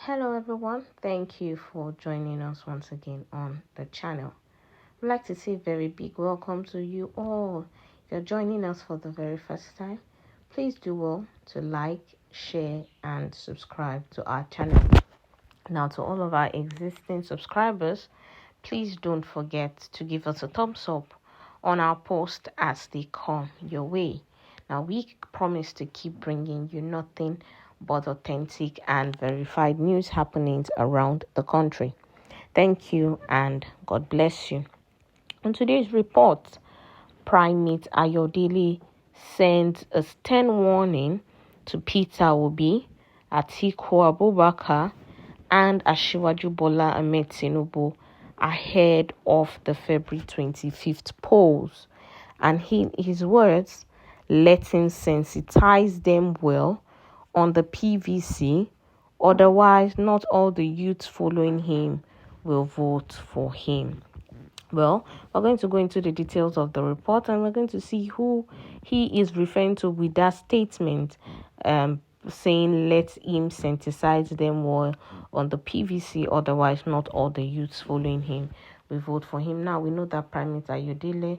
Hello everyone, thank you for joining us once again on the channel. I'd like to say a very big welcome to you all. If you're joining us for the very first time, please do well to like, share and subscribe to our channel. Now to all of our existing subscribers, please don't forget to give us a thumbs up on our posts as they come your way. Now we promise to keep bringing you nothing but authentic and verified news happenings around the country. Thank you and God bless you. On today's report, Primate Ayodele sends a stern warning to Peter Obi, Atiku Abubakar, and Asiwaju Bola Ahmed Tinubu ahead of the February 25th polls. And in his words, let him sensitize them well on the PVC, otherwise not all the youths following him will vote for him. Well, we're going to go into the details of the report and we're going to see who he is referring to with that statement, saying let him sensitize them well on the PVC, otherwise not all the youths following him will vote for him. Now, we know that Primate Ayodele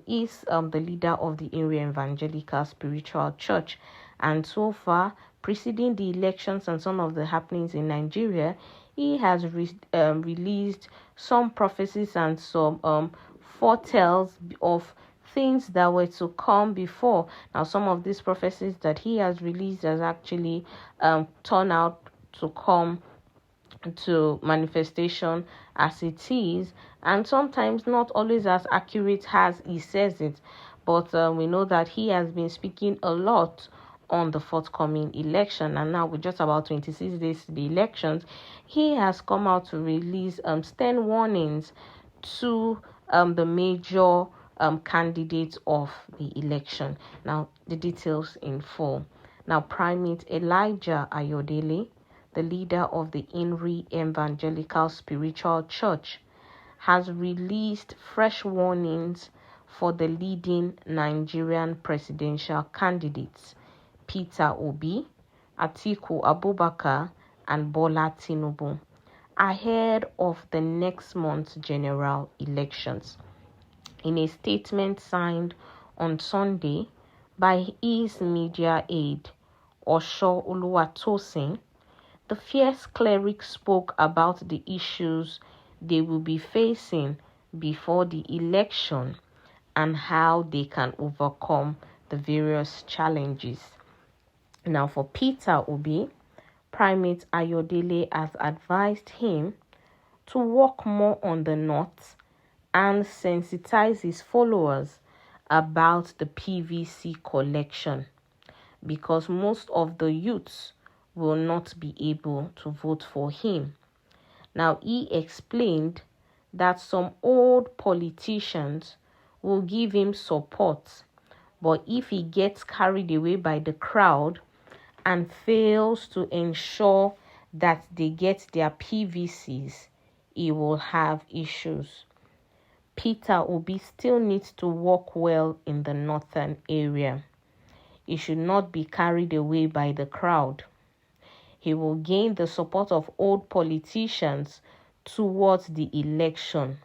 is the leader of the Area Evangelical Spiritual Church, and so far, preceding the elections and some of the happenings in Nigeria, he has released some prophecies and some foretells of things that were to come before. Now, some of these prophecies that he has released has actually turned out to come to manifestation as it is, and sometimes not always as accurate as he says it. But we know that he has been speaking a lot on the forthcoming election, and now with just about 26 days to the elections, he has come out to release stern warnings to the major candidates of the election. Now, the details in full. Now, Primate Elijah Ayodele, the leader of the Area Evangelical Spiritual Church, has released fresh warnings for the leading Nigerian presidential candidates, Peter Obi, Atiku Abubakar, and Bola Tinubu, ahead of the next month's general elections. In a statement signed on Sunday by his media aide, Osho Oluwatosin, the fierce cleric spoke about the issues they will be facing before the election and how they can overcome the various challenges. Now, for Peter Obi, Primate Ayodele has advised him to work more on the north and sensitize his followers about the PVC collection, because most of the youths will not be able to vote for him. Now, he explained that some old politicians will give him support, but if he gets carried away by the crowd and fails to ensure that they get their PVCs, he will have issues. Peter Obi still needs to work well in the northern area. He should not be carried away by the crowd. He will gain the support of old politicians towards the election,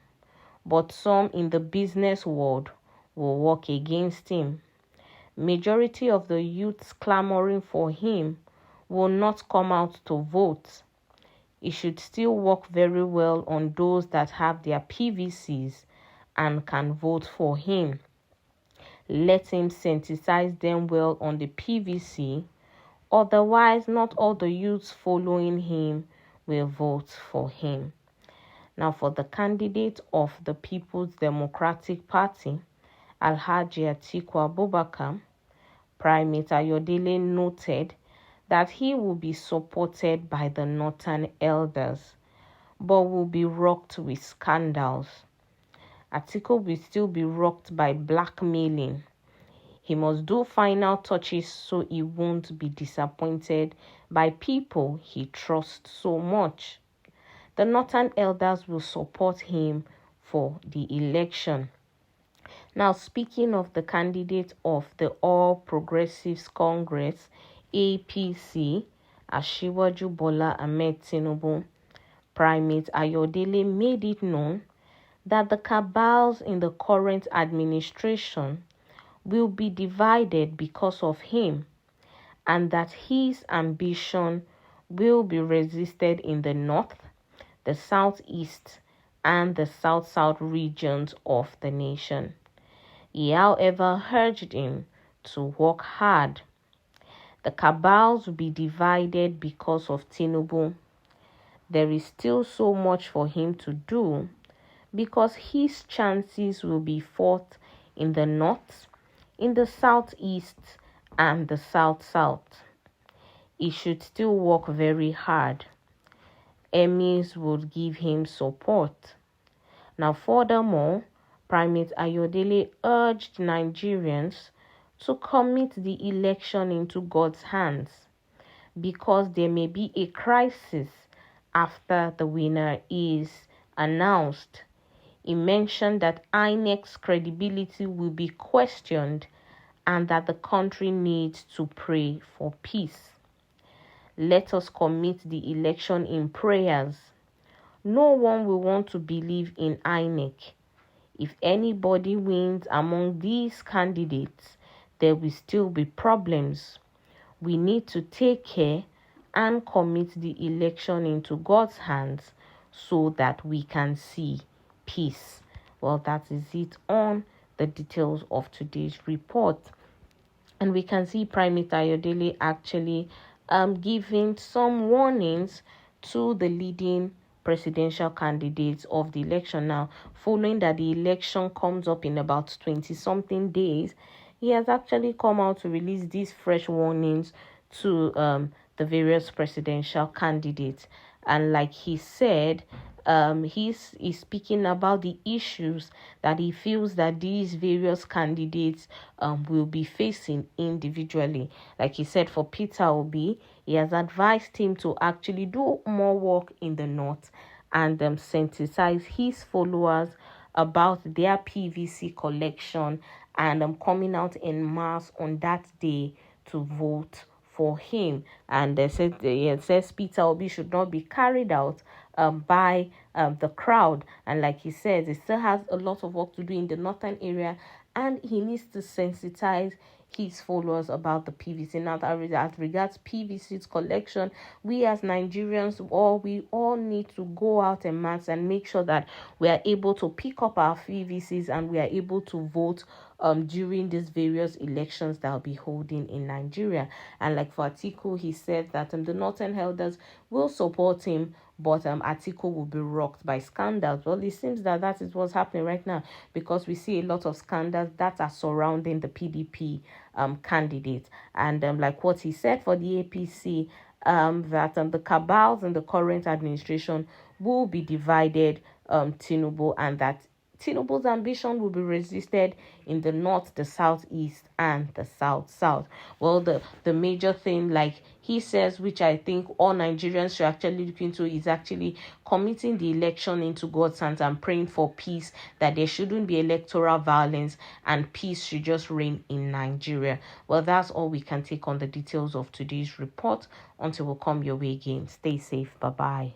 but some in the business world will work against him. Majority of the youths clamoring for him will not come out to vote. He should still work very well on those that have their PVCs and can vote for him. Let him sensitize them well on the PVC, otherwise not all the youths following him will vote for him. Now, for the candidate of the People's Democratic Party, Alhaji Atiku Abubakar, Primate Ayodele noted that he will be supported by the northern elders, but will be rocked with scandals. Atiku will still be rocked by blackmailing. He must do final touches so he won't be disappointed by people he trusts so much. The northern elders will support him for the election. Now, speaking of the candidate of the All Progressives Congress, APC, Asiwaju Bola Ahmed Tinubu, Primate Ayodele made it known that the cabals in the current administration will be divided because of him, and that his ambition will be resisted in the north, the southeast, and the south-south regions of the nation. He, however, urged him to work hard. The cabals will be divided because of Tinubu. There is still so much for him to do because his chances will be fought in the north, in the southeast, and the south-south. He should still work very hard. Emirs would give him support. Now, furthermore, Primate Ayodele urged Nigerians to commit the election into God's hands because there may be a crisis after the winner is announced. He mentioned that INEC's credibility will be questioned and that the country needs to pray for peace. Let us commit the election in prayers. No one will want to believe in INEC. If anybody wins among these candidates, there will still be problems. We need to take care and commit the election into God's hands so that we can see peace. Well, that is it on the details of today's report. And we can see Primate Ayodele actually giving some warnings to the leading presidential candidates of the election. Now, following that the election comes up in about 20-something days, he has actually come out to release these fresh warnings to the various presidential candidates. And like he said, he's speaking about the issues that he feels that these various candidates will be facing individually. Like he said, for Peter Obi, he has advised him to actually do more work in the north and sensitize his followers about their PVC collection and coming out en masse on that day to vote for him. And says Peter Obi should not be carried out by the crowd. And like he says, he still has a lot of work to do in the northern area, and he needs to sensitize his followers about the PVC. Now, as regards PVC's collection, we as Nigerians, we all need to go out en masse and make sure that we are able to pick up our PVCs and we are able to vote during these various elections that will be holding in Nigeria. And like for Atiku, he said that the northern elders will support him, but Atiku will be rocked by scandals. Well, it seems that is what's happening right now, because we see a lot of scandals that are surrounding the PDP candidate. And like what he said for the APC, that the cabals in the current administration will be divided, Tinubu, and that Tinubu's ambition will be resisted in the north, the southeast, and the south-south. Well, the major thing, like he says, which I think all Nigerians should actually look into, is actually committing the election into God's hands and praying for peace, that there shouldn't be electoral violence and peace should just reign in Nigeria. Well, that's all we can take on the details of today's report. Until we come your way again, stay safe. Bye-bye.